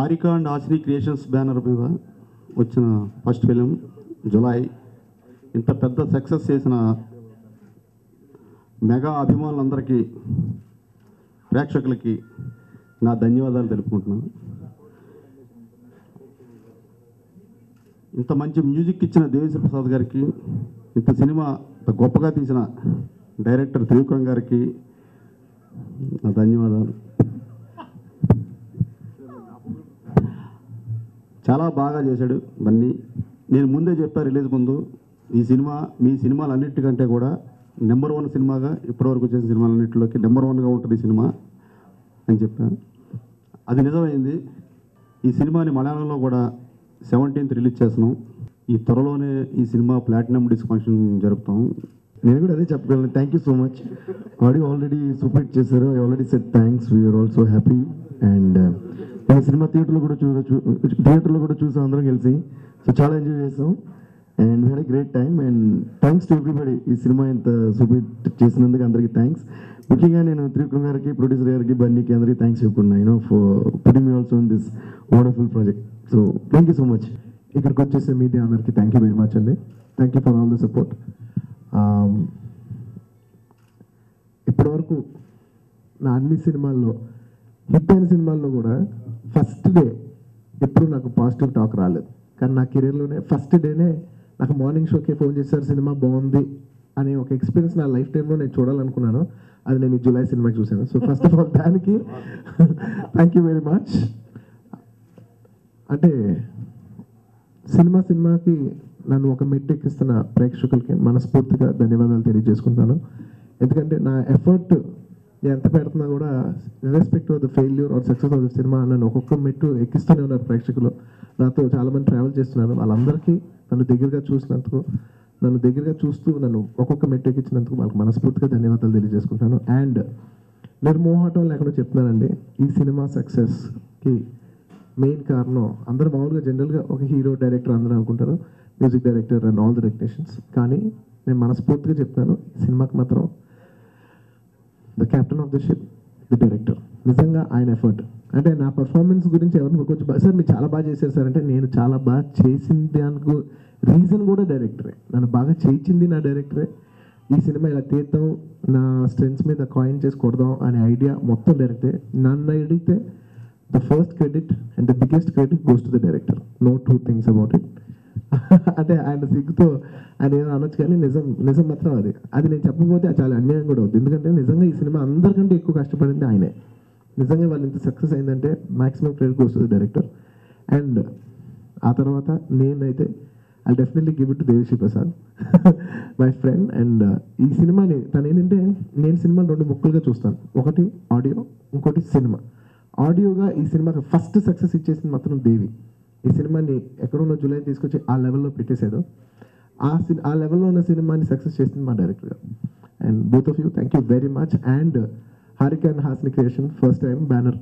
Harika and Hasini creations banner మీద వచ్చిన first film July. ఇంత పెద్ద సక్సెస్ చేసిన మెగా అభిమానులందరికీ, ప్రేక్షకులకి నా ధన్యవాదాలు తెలుపుకుంటున్నాను. ఇంత మంచి మ్యూజిక్ ఇచ్చిన దేవిశ్రీ ప్రసాద్ గారికి, ఇంత సినిమా ఇంత గొప్పగా తీసిన డైరెక్టర్ త్రివిక్రమ్ గారికి నా ధన్యవాదాలు. చాలా బాగా చేశాడు బన్నీ. నేను ముందే చెప్పా రిలీజ్ ముందు, ఈ సినిమా మీ సినిమాలన్నిటికంటే కూడా నెంబర్ 1 సినిమాగా ఇప్పటివరకు చేసిన సినిమాలన్నింటిలోకి నెంబర్ 1గా ఉంటుంది ఈ సినిమా అని చెప్పాను. అది నిజమైంది. ఈ సినిమాని మలయాళంలో కూడా 17th రిలీజ్ చేస్తున్నాం. ఈ త్వరలోనే ఈ సినిమా ప్లాటినం డిస్క్ ఫంక్షన్ జరుపుతాం. నేను కూడా అదే చెప్పగలను. Thank you so much. Already super hit చేశారు. I already said thanks. We are also happy. And ఈ సినిమా థియేటర్లో కూడా చూసాం అందరం కలిసి. సో చాలా ఎంజాయ్ చేసాం and we had a great time. And thanks to everybody. ఈ సినిమా ఇంత సూపర్ హిట్ చేసినందుకు అందరికీ థ్యాంక్స్. ముఖ్యంగా నేను త్రివిక్రమ్ గారికి, ప్రొడ్యూసర్ గారికి, బన్నీకి అందరికీ థ్యాంక్స్ చెప్పుకున్నాను for putting me also in this wonderful project. So thank you so much. ఇక్కడికి వచ్చేసే మీడియా అందరికీ థ్యాంక్ యూ వెరీ మచ్ అండి. Thank you for all the support. ఇప్పటివరకు నా అన్ని సినిమాల్లో, హిట్ అయిన సినిమాల్లో కూడా ఫస్ట్ డే ఎప్పుడు నాకు పాజిటివ్ టాక్ రాలేదు. కానీ నా కెరీర్లోనే ఫస్ట్ డేనే నాకు మార్నింగ్ షోకే ఫోన్ చేశారు, సినిమా బాగుంది అనే ఒక ఎక్స్పీరియన్స్ నా లైఫ్ టైంలో నేను చూడాలనుకున్నాను. అది నేను ఈ జులై సినిమా చూశాను. సో ఫస్ట్ ఆఫ్ ఆల్ దానికి థ్యాంక్ యూ వెరీ మచ్. అంటే సినిమాకి నన్ను ఒక మెట్టు ఎక్కిస్తున్న ప్రేక్షకులకి మనస్ఫూర్తిగా ధన్యవాదాలు తెలియజేసుకుంటాను. ఎందుకంటే నా ఎఫర్ట్ ఎంత పెడుతున్నా కూడా irrespective of the failure or success of the cinema నన్ను ఒక్కొక్క మెట్టు ఎక్కిస్తూనే ఉన్నారు ప్రేక్షకులు. నాతో చాలామంది ట్రావెల్ చేస్తున్నారు. వాళ్ళందరికీ నన్ను దగ్గరగా చూసినందుకు, నన్ను దగ్గరగా చూస్తూ నన్ను ఒక్కొక్క మెట్టు ఎక్కించినందుకు వాళ్ళకి మనస్ఫూర్తిగా ధన్యవాదాలు తెలియజేసుకుంటాను. అండ్ నిర్మోహటం లేకుండా చెప్తున్నానండి, ఈ సినిమా సక్సెస్కి మెయిన్ కారణం అందరూ మామూలుగా జనరల్గా ఒక హీరో, డైరెక్టర్ అందరూ అనుకుంటారు, music director and all the technicians. కానీ నేను మనస్ఫూర్తిగా చెప్తాను, సినిమాకి మాత్రం the captain of the ship the director. నిజంగా ఆయన ఎఫర్ట్. అంటే నా పర్ఫార్మెన్స్ గురించి ఎవరిని కొంచెం సార్ మీరు చాలా బాగా చేశారు సార్ అంటే, నేను చాలా బాగా చేసిన దానికి రీజన్ కూడా డైరెక్టరే. నన్ను బాగా చేయించింది నా డైరెక్టరే. ఈ సినిమా ఇలా తీద్దాం, నా స్ట్రెంగ్స్ మీద కాయిన్ చేసి కొడదాం అనే ఐడియా మొత్తం డైరెక్టరే. నన్ను అడిగితే the first credit and the biggest credit goes to the director. No two things about it. అంటే ఆయన సిగ్గుతో ఆయన ఏదో అనొచ్చు కానీ నిజం మాత్రం అది నేను చెప్పకపోతే చాలా అన్యాయం కూడా అవుతుంది. ఎందుకంటే నిజంగా ఈ సినిమా అందరికంటే ఎక్కువ కష్టపడింది ఆయనే. నిజంగా వాళ్ళు ఇంత సక్సెస్ అయిందంటే maximum credit goes to the director. And ఆ తర్వాత నేనైతే I definitely give it to Devi Sri Prasad, my friend. And ఈ సినిమాని తను ఏంటంటే, నేను సినిమాని 2 ముక్కలుగా చూస్తాను. ఒకటి ఆడియో, ఇంకోటి సినిమా. ఆడియోగా ఈ సినిమాకి ఫస్ట్ సక్సెస్ ఇచ్చేసింది మాత్రం దేవి. ఈ సినిమాని ఎక్కడున్న జులై తీసుకొచ్చి ఆ లెవెల్లో పెట్టేశాడు. ఆ లెవెల్లో ఉన్న సినిమాని సక్సెస్ చేసింది మా డైరెక్టర్ గారు. And both of you thank you very much. And Harika and Hasini creation first time banner,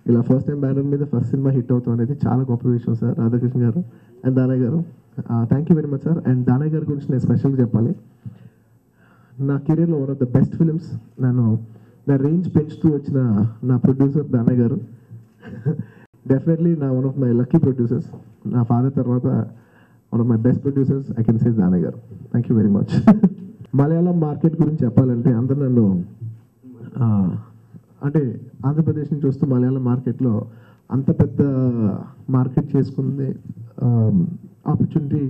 ఇలా ఫస్ట్ టైం బ్యానర్ మీద ఫస్ట్ సినిమా హిట్ అవుతాం అనేది చాలా గొప్ప విషయం సార్. రాధాకృష్ణ గారు అండ్ దానయ్య గారు, thank you very much sir. And Danayya గారి గురించి నేను స్పెషల్గా చెప్పాలి. నా కెరీర్లో one of the best films, నా రేంజ్ పెంచుతూ వచ్చిన నా ప్రొడ్యూసర్ దానయ్య గారు. డెఫినెట్లీ నా one of my lucky producers. నా ఫాదర్ తర్వాత one of my best producers I can say Danayya గారు. Thank you very much. Malayalam market గురించి చెప్పాలంటే అందరూ నన్ను అంటే ఆంధ్రప్రదేశ్ నుంచి వస్తూ మలయాళం మార్కెట్లో అంత పెద్ద మార్కెట్ చేసుకుంది ఆపర్చునిటీ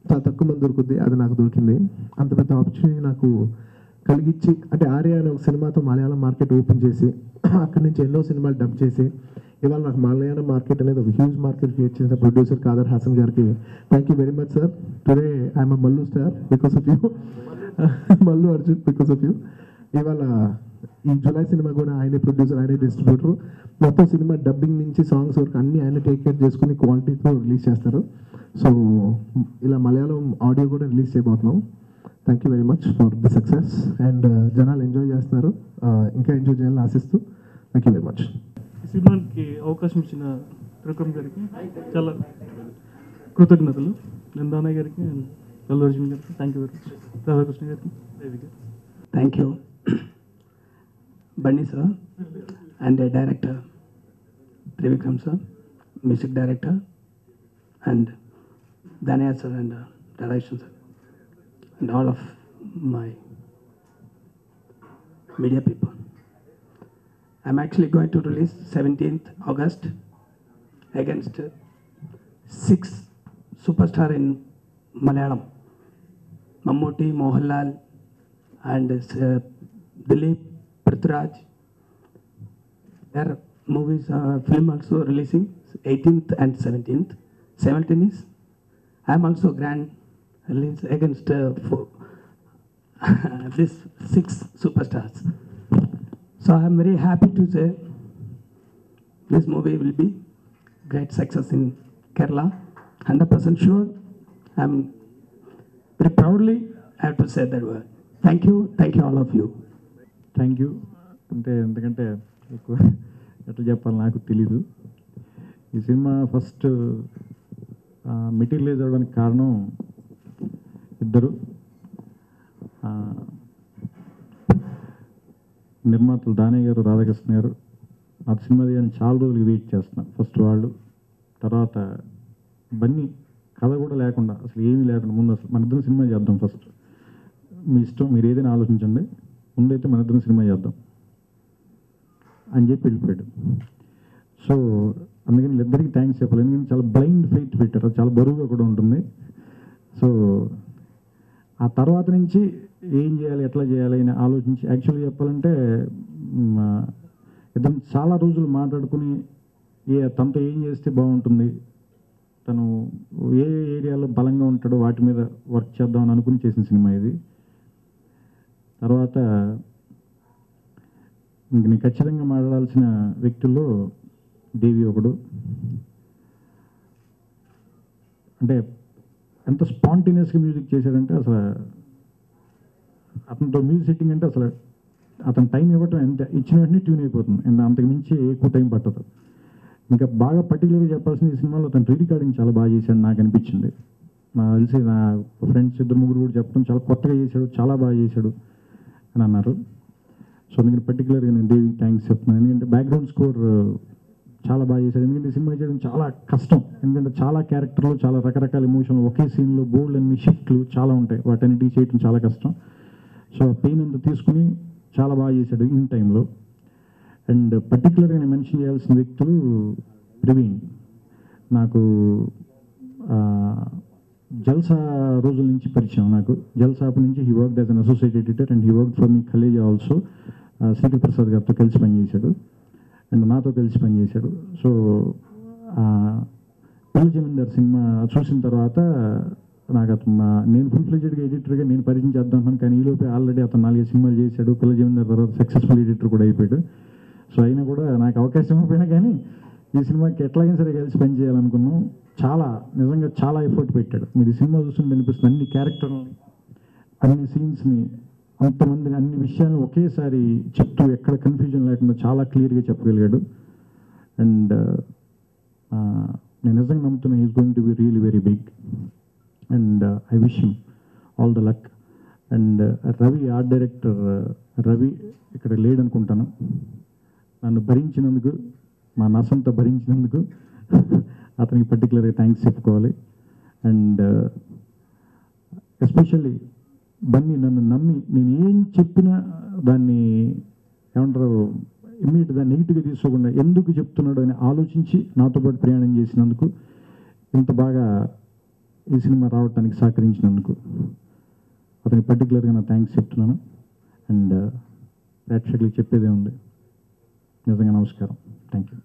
చాలా తక్కువ మంది దొరుకుద్ది. అది నాకు దొరికింది. అంత పెద్ద ఆపర్చునిటీ నాకు కలిగించి, అంటే ఆర్య అనే ఒక సినిమాతో మలయాళం మార్కెట్ ఓపెన్ చేసి అక్కడి నుంచి ఎన్నో సినిమాలు డబ్ చేసి ఇవాళ నాకు మలయాళం మార్కెట్ అనేది ఒక హ్యూజ్ మార్కెట్ క్రియేట్ చేసిన ప్రొడ్యూసర్ కాదర్ హాసన్ గారికి thank you very much sir. Today I'm Mallu star because of you, Mallu Arjun because of you. ఇవాళ ఈ జులై సినిమా కూడా ఆయనే ప్రొడ్యూసర్, ఆయనే డిస్ట్రిబ్యూటర్. మొత్తం సినిమా డబ్బింగ్ నుంచి సాంగ్స్ వరకు అన్నీ ఆయన టేక్ కేర్ చేసుకుని క్వాలిటీతో రిలీజ్ చేస్తారు. సో ఇలా మలయాళం ఆడియో కూడా రిలీజ్ చేయబోతున్నాం. Thank you very much for the success. And జనాలు ఎంజాయ్ చేస్తున్నారు, ఇంకా ఎంజాయ్ చేయాలని ఆశిస్తూ థ్యాంక్ యూ వెరీ మచ్. ఈ సినిమాకి అవకాశం ఇచ్చిన త్రివిక్రమ్ గారికి చాలా కృతజ్ఞతలు. నేను దానయ్య గారికి అండ్ అల్లు అర్జున్ గారికి thank you very much. Radhakrishna గారికి, దేవి గారికి thank you. Bunny sir and the director Trivikram sir, music director, and Daniel sir and direction sir, and all of my media people. I'm actually going to release 17th August against 6 superstar in Malayalam. Mammootty, Mohanlal, and Dilip, Prithviraj. Their movies, film also releasing 18th and 17th. 17th is I'm also grand release against this 6 superstars. So I'm very happy to say this movie will be great success in Kerala. 100% sure. I'm very proudly I have to say that word. Thank you all of you. Thank you. అంటే ఎందుకంటే ఎక్కువ ఎట్లా చెప్పాలి నాకు తెలీదు. ఈ cinema first materialise అవ్వడానికి కారణం ఇద్దరు నిర్మాతలు దానయ్య గారు, రాధాకృష్ణ గారు. ఆ సినిమా అని చాలా రోజులు వెయిట్ చేస్తున్నాను. ఫస్ట్ వాళ్ళు, తర్వాత బన్నీ కథ కూడా లేకుండా, అసలు ఏమీ లేకుండా ముందు అసలు మన ఇద్దరం సినిమా చేద్దాం, ఫస్ట్ మీ ఇష్టం, మీరు ఏదైనా ఆలోచించండి, ముందైతే మన ఇద్దరం సినిమా చేద్దాం అని చెప్పి వెళ్ళిపోయాడు. సో అందుకని ఇద్దరికి థ్యాంక్స్ చెప్పాలి. ఎందుకంటే చాలా బ్లైండ్ ఫెయిత్ పెట్టారు, చాలా బరువుగా కూడా ఉంటుంది. సో ఆ తర్వాత నుంచి ఏం చేయాలి, ఎట్లా చేయాలి అని ఆలోచించి, యాక్చువల్గా చెప్పాలంటే ఇద్దరం చాలా రోజులు మాట్లాడుకుని తనతో ఏం చేస్తే బాగుంటుంది, తను ఏ ఏరియాలో బలంగా ఉంటాడో వాటి మీద వర్క్ చేద్దామని అనుకుని చేసిన సినిమా ఇది. తర్వాత ఇంక నేను ఖచ్చితంగా మాట్లాడాల్సిన వ్యక్తుల్లో దేవి ఒకడు. అంటే ఎంత స్పాంటేనియస్గా మ్యూజిక్ చేశాడంటే అసలు అతనితో మ్యూజిక్ సెట్టింగ్ అంటే అసలు అతను టైం ఇవ్వటం ఎంత ఇచ్చిన వెంటనే ట్యూన్ అయిపోతుంది, అంతకు మించి ఎక్కువ టైం పట్టదు. ఇంకా బాగా పర్టికులర్గా చెప్పాల్సిన ఈ సినిమాలో అతను రీ రికార్డింగ్ చాలా బాగా చేశాడు నాకు అనిపించింది. నాకు తెలిసి నా ఫ్రెండ్స్ 2-3 కూడా చెప్పడం చాలా కొత్తగా చేశాడు, చాలా బాగా చేశాడు అని అన్నారు. సో అందుకని పర్టికులర్గా నేను దేవికి థ్యాంక్స్ చెప్తున్నాను. ఎందుకంటే బ్యాక్గ్రౌండ్ స్కోర్ చాలా బాగా చేశాడు. ఎందుకంటే ఈ సినిమా చేయడం చాలా కష్టం, ఎందుకంటే చాలా క్యారెక్టర్లు, చాలా రకరకాల ఎమోషన్లు, ఒకే సీన్లో బోల్డ్ అన్ని షిఫ్ట్లు చాలా ఉంటాయి, వాటన్నిటి చేయడం చాలా కష్టం. సో పెయిన్ అంతా తీసుకుని చాలా బాగా చేశాడు ఇన్ టైంలో. అండ్ పర్టికులర్గా నేను మెన్షన్ చేయాల్సిన వ్యక్తులు ప్రవీణ్. నాకు జల్సా రోజుల నుంచి పరిచయం. నాకు జల్సాపు నుంచి he work as an associate editor and he work for me college also. Srikar Prasad గారితో కలిసి పనిచేశాడు అండ్ నాతో కలిసి పనిచేశాడు. సో పిల్ల జమీందార్ సినిమా చూసిన తర్వాత నాకు అతను నేను ఫుల్ ఫ్లెడ్జెడ్గా ఎడిటర్గా నేను పరిచయం చేద్దాం అనుకున్నాను, కానీ ఈలోపే ఆల్రెడీ అతను 4 సినిమాలు చేశాడు. పిల్ల జమీందార్ తర్వాత సక్సెస్ఫుల్ ఎడిటర్ కూడా అయిపోయాడు. సో అయినా కూడా నాకు అవకాశం ఇవ్వకపోయినా కానీ ఈ సినిమాకి ఎట్లాగైనా సరే కలిసి పని చేయాలనుకున్నాం. చాలా నిజంగా చాలా ఎఫర్ట్ పెట్టాడు. మీరు ఈ సినిమా చూస్తుంటే అనిపిస్తుంది, అన్ని క్యారెక్టర్ని, అన్ని సీన్స్ని, అంతమందిని, అన్ని విషయాలను ఒకేసారి చెప్తూ ఎక్కడ కన్ఫ్యూజన్ లేకుండా చాలా క్లియర్గా చెప్పగలిగాడు. అండ్ నేను నిజంగా నమ్ముతున్నా is going to be really very big and I wish him all the luck. And Ravi, art director Ravi ఇక్కడ లేడనుకుంటాను. నన్ను భరించినందుకు, మా నసంతా భరించినందుకు అతనికి పర్టికులర్గా థ్యాంక్స్ చెప్పుకోవాలి. అండ్ ఎస్పెషల్లీ బన్నీ నన్ను నమ్మి నేను ఏం చెప్పినా దాన్ని ఏమంటారు ఇమ్మీడియట్ దాన్ని నెగిటివ్గా తీసుకోకుండా ఎందుకు చెప్తున్నాడు అని ఆలోచించి నాతో పాటు ప్రయాణం చేసినందుకు, ఇంత బాగా ఈ సినిమా రావడానికి సహకరించినందుకు అతనికి పర్టికులర్గా నా థ్యాంక్స్ చెప్తున్నాను. అండ్ ప్రేక్షకులకు చెప్పేదే ఉంది, నిజంగా నమస్కారం. Thank you.